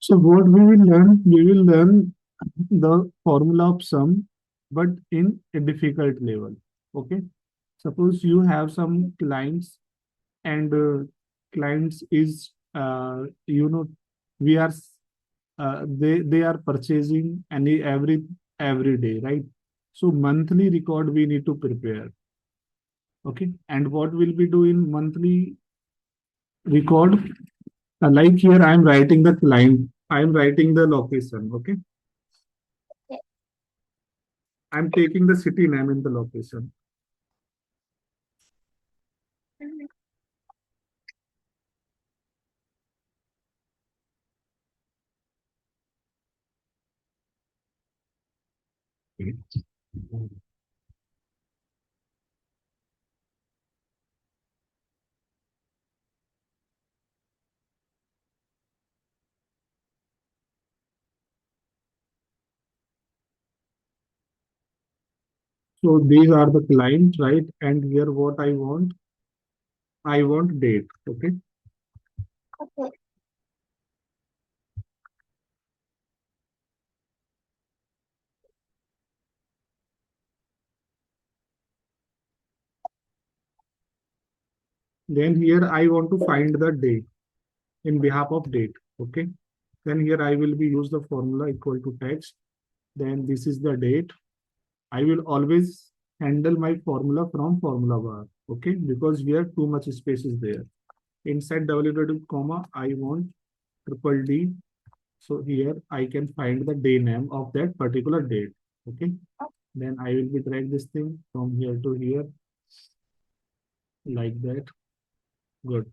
So what we will learn the formula of sum, but in a difficult level. Okay. Suppose you have some clients and clients is we are they are purchasing every day, right? So monthly record we need to prepare. Okay. And what will we do in monthly record? Like here, I'm writing the client, I'm writing the location. Okay. I'm taking the city name in the location. So these are the clients, right? And here what I want date. Okay. Then here I want to find the day in behalf of date. Okay. Then here I will be use the formula equal to text. Then this is the date. I will always handle my formula from formula bar. Okay. Because here too much space is there. Inside www comma, I want triple D. So here I can find the day name of that particular date. Okay. Then I will be drag this thing from here to here like that. Good.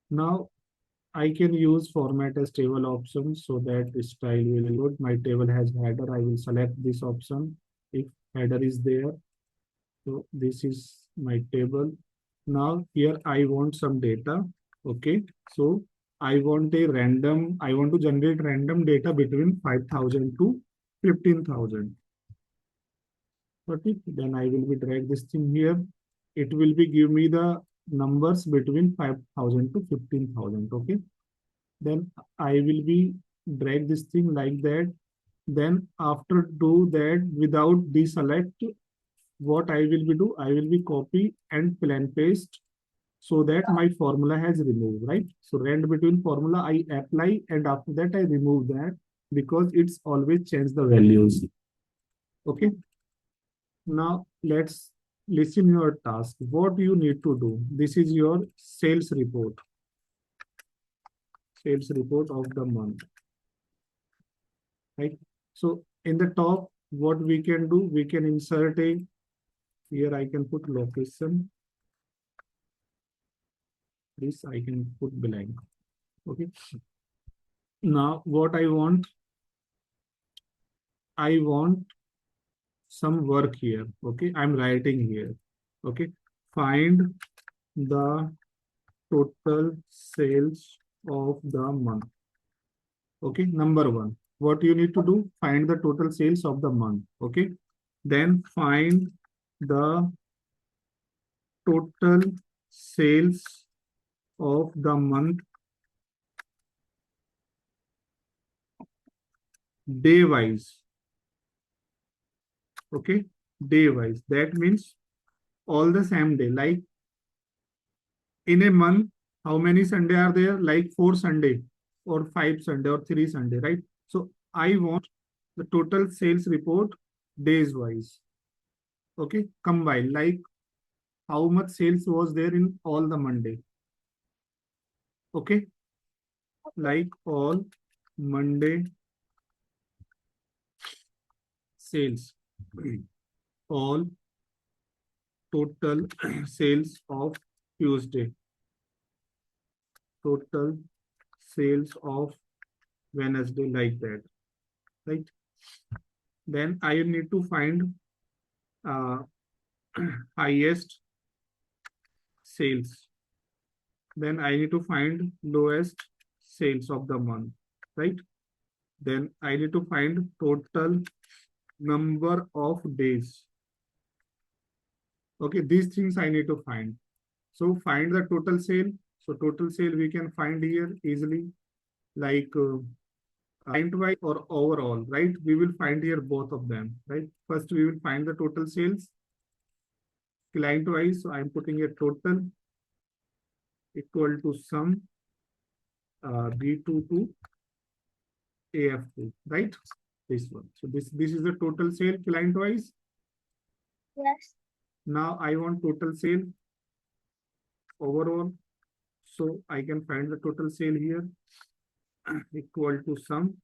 Now I can use format as table option so that the style will be good. My table has header. I will select this option if header is there. So this is my table. Now here I want some data. Okay. So I want to generate random data between 5,000 to 15,000. Okay. Then I will be drag this thing here. It will be give me the numbers between 5,000 to 15,000. Okay. Then I will be drag this thing like that. Then after do that without deselect, what I will be do, I will be copy and plan paste so that my formula has removed, right? So rand between formula I apply and after that I remove that because it's always change the values. Okay. Now let's listen your task. What you need to do? This is your sales report of the month, right? So in the top, what we can do, we can insert a, here I can put location. This I can put blank. Okay. Now what I want some work here. Okay. I'm writing here. Okay. Find the total sales of the month. Okay. Number one, what you need to do, find the total sales of the month. Okay. Then find the total sales of the month day wise. Okay. Day wise. That means all the same day. Like in a month, how many Sunday are there? Like 4 Sunday or 5 Sunday or 3 Sunday, right? So I want the total sales report days wise. Okay. Combine like how much sales was there in all the Monday. Okay. Like all Monday sales. All total sales of Tuesday. Total sales of Wednesday like that, right? Then I need to find uh, highest sales. Then I need to find lowest sales of the month, right? Then I need to find total number of days. Okay, these things I need to find. So find the total sale. So total sale we can find here easily like client wise or overall, right? We will find here both of them, right? First, we will find the total sales client wise. So I'm putting a total equal to sum B2 to AF2, right? This one. So this is the total sale client wise. Yes. Now I want total sale overall. So I can find the total sale here equal to sum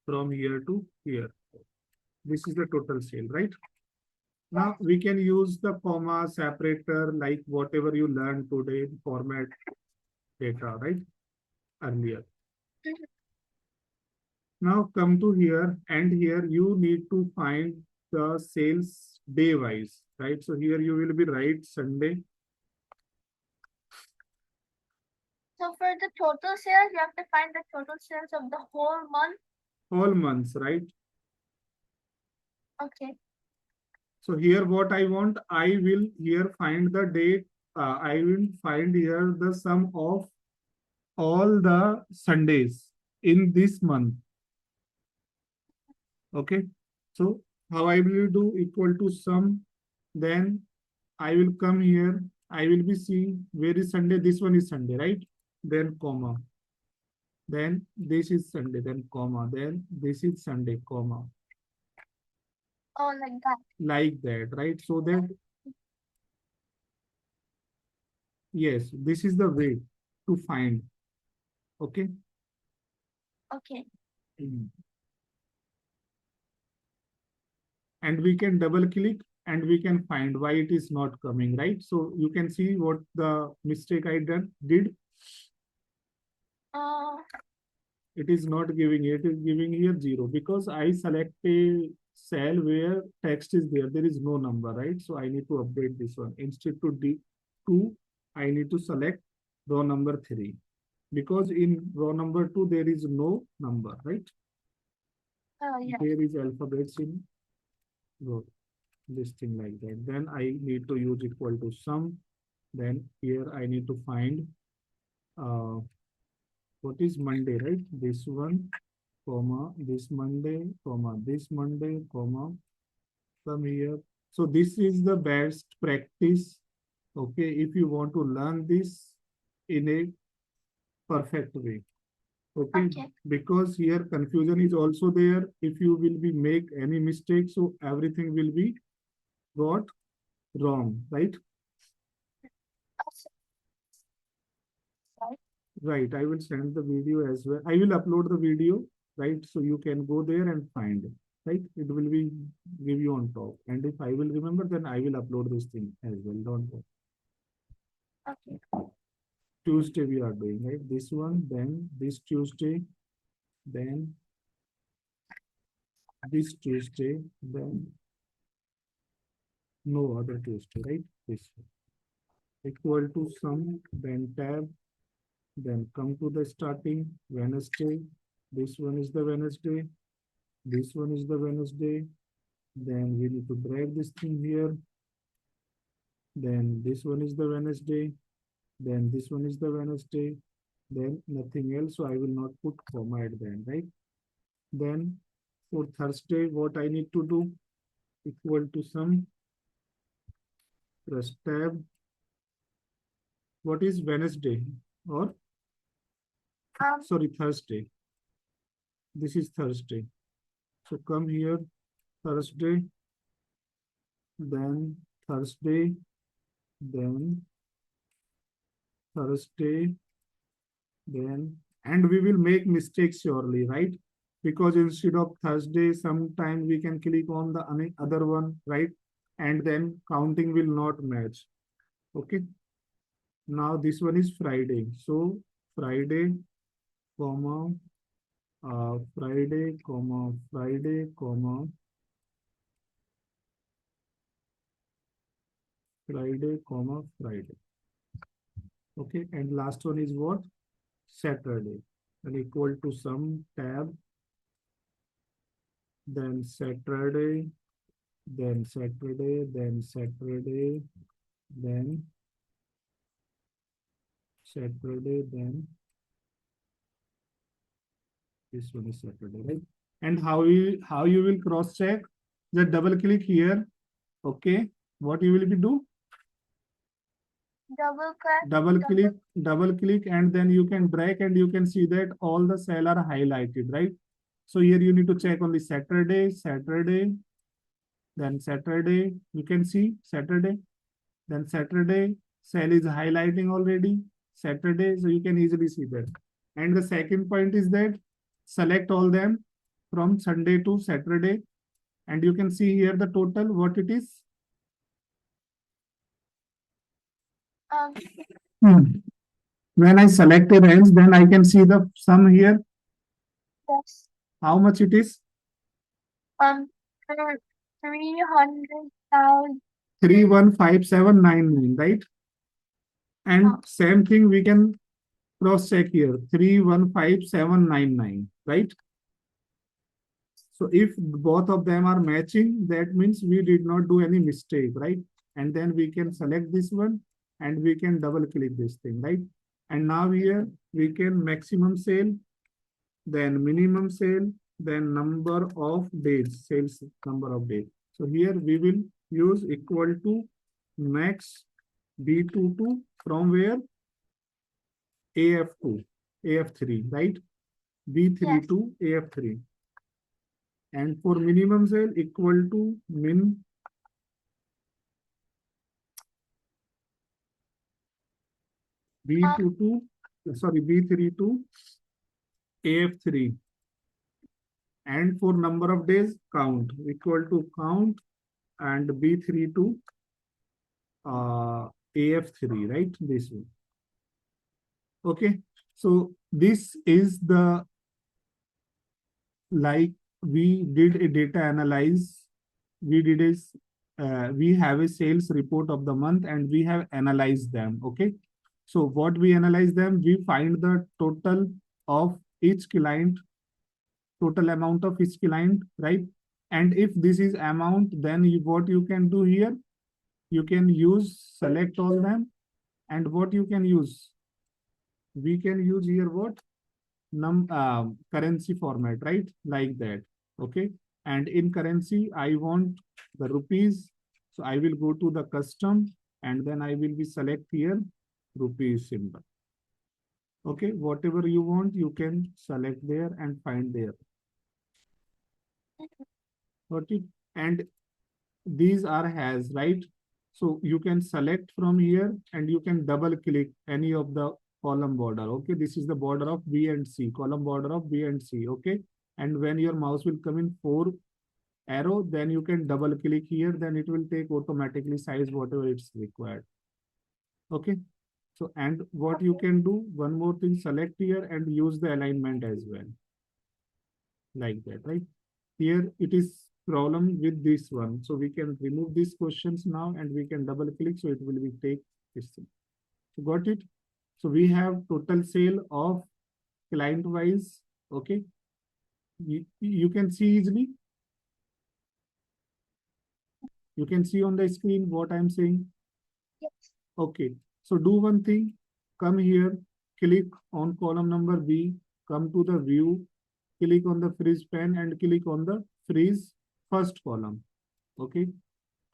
from here to here. This is the total sale, right? Now we can use the comma separator like whatever you learned today, format data, right? Earlier. Mhm. Now come to here, and here you need to find the sales day wise, right? So here you will be right Sunday. So for the total sales, you have to find the total sales of the whole month. All months, right? Okay. So here what I want, I will here find the date. I will find here the sum of all the Sundays in this month. Okay. So how I will do equal to sum, then I will come here. I will be seeing where is Sunday. This one is Sunday, right? Then comma. Then this is Sunday, then comma. Then this is Sunday, comma. Oh, like that. Like that, right? So that, yes, this is the way to find. Okay. Okay. And we can double click and we can find why it is not coming, right? So you can see what the mistake I did. Uh, It is not giving, it is giving here 0 because I select a cell where text is there. There is no number, right? So I need to update this one. Instead to D2, I need to select row number 3 because in row number 2, there is no number, right? yeah. There is alphabets in row, this thing like that. Then I need to use equal to sum. Then here I need to find uh, what is Monday, right? This one, comma, this Monday, comma, this Monday, comma, come here. So this is the best practice. Okay, if you want to learn this in a perfect way. Okay, Okay. because here confusion is also there. If you will be make any mistake, so everything will be got wrong, right? Right. Right, I will send the video as well. I will upload the video, right? So you can go there and find it, right? It will be give you on top. And if I will remember, then I will upload this thing as well. Don't worry. Okay. Tuesday we are doing, right? This one, then this Tuesday, then this Tuesday, then no other Tuesday, right? This one. Equal to sum, then tab, then come to the starting Wednesday. This one is the Wednesday. This one is the Wednesday. Then we need to drag this thing here. Then this one is the Wednesday. Then this one is the Wednesday. Then nothing else. So I will not put comma at the end, right? Then for Thursday, what I need to do equal to sum press tab. What is Wednesday or sorry, Thursday. This is Thursday. So come here, Thursday, then Thursday, then Thursday, then, and we will make mistakes surely, right? Because instead of Thursday, sometime we can click on the other one, right? And then counting will not match. Okay. Now this one is Friday. So Friday, comma, Friday, comma, Friday, comma, Friday, comma, Friday. Okay. And last one is what? Saturday. And equal to sum tab, then Saturday, then Saturday, then Saturday, then Saturday, then This one is Saturday, right? And how you will cross check? Just double click here. Okay. What you will be do? Double click, and then you can drag and you can see that all the cell are highlighted, right? So here you need to check on the Saturday, then Saturday, you can see Saturday, then Saturday, cell is highlighting already, Saturday, so you can easily see that. And the second point is that select all them from Sunday to Saturday, and you can see here the total, what it is. When I select a range, then I can see the sum here. Yes. How much it is? 300,000. 315799, right? And same thing we can cross check here, 315799, right? So if both of them are matching, that means we did not do any mistake, right? And then we can select this one and we can double click this thing, right? And now here we can maximum sale, then minimum sale, then number of days, sales number of days. So here we will use equal to max B22 from where? AF2, AF3, right? B3 to AF3. And for minimum sale equal to min B22, sorry, B3 to AF3. And for number of days count equal to count and B3 to AF3, right? This one. Okay. So this is the, like we did a data analyze. We did is we have a sales report of the month and we have analyzed them. Okay. So what we analyze them, we find the total of each client, total amount of each client, right? And if this is amount, then what you can do here, you can use select all them, and what you can use, we can use here what currency format, right? Like that. Okay. And in currency, I want the rupees. So I will go to the custom and then I will be select here rupees symbol. Okay. Whatever you want, you can select there and find there. Okay. And these are has, right? So you can select from here and you can double click any of the column border. Okay. This is the border of B and C, column border of B and C. Okay. And when your mouse will come in 4 arrow, then you can double click here, then it will take automatically size whatever it's required. Okay. So, and what you can do, one more thing, select here and use the alignment as well. Like that, right? Here it is problem with this one. So we can remove these questions now and we can double click. So it will be take this thing. So got it? So we have total sale of client wise. Okay. You can see easily. You can see on the screen what I'm saying. Yes. Okay. So do one thing. Come here, click on column number B, come to the view, click on the freeze pen and click on the freeze first column. Okay.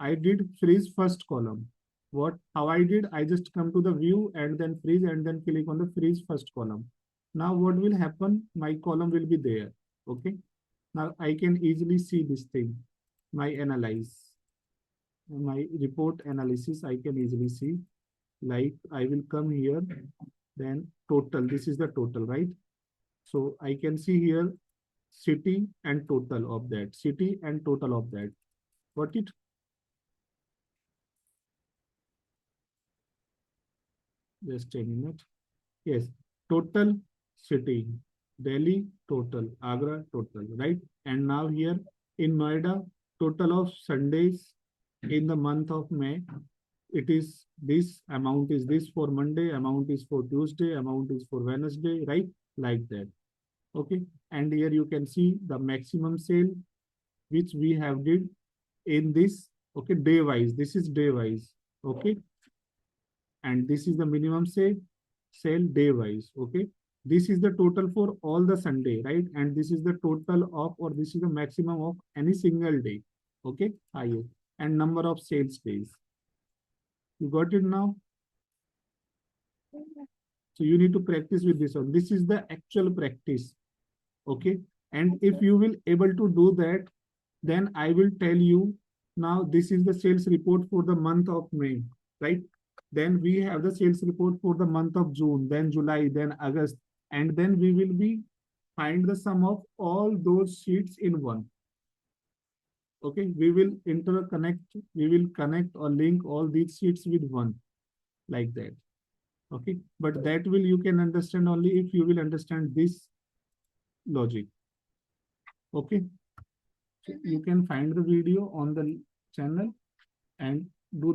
I did freeze first column. How I did, I just come to the view and then freeze and then click on the freeze first column. Now what will happen? My column will be there. Okay. Now I can easily see this thing, my analyze, my report analysis. I can easily see, like I will come here, then total, this is the total, right? So I can see here city and total of that, city and total of that. Got it? Just a minute. Yes, total city, Delhi total, Agra total, right? And now here in Noida, total of Sundays in the month of May, it is this amount is this for Monday, amount is for Tuesday, amount is for Wednesday, right? Like that. Okay. And here you can see the maximum sale, which we have did in this, okay, day wise. This is day wise. Okay. And this is the minimum sale day wise. Okay. This is the total for all the Sunday, right? And this is the total of, or this is the maximum of any single day. Okay, highest. And number of sales days. You got it now? So you need to practice with this one. This is the actual practice. Okay. And if you will able to do that, then I will tell you now this is the sales report for the month of May, right? Then we have the sales report for the month of June, then July, then August, and then we will be find the sum of all those sheets in one. Okay, we will interconnect, we will connect or link all these sheets with one like that. Okay, but that will you can understand only if you will understand this logic. Okay, so you can find the video on the channel and do the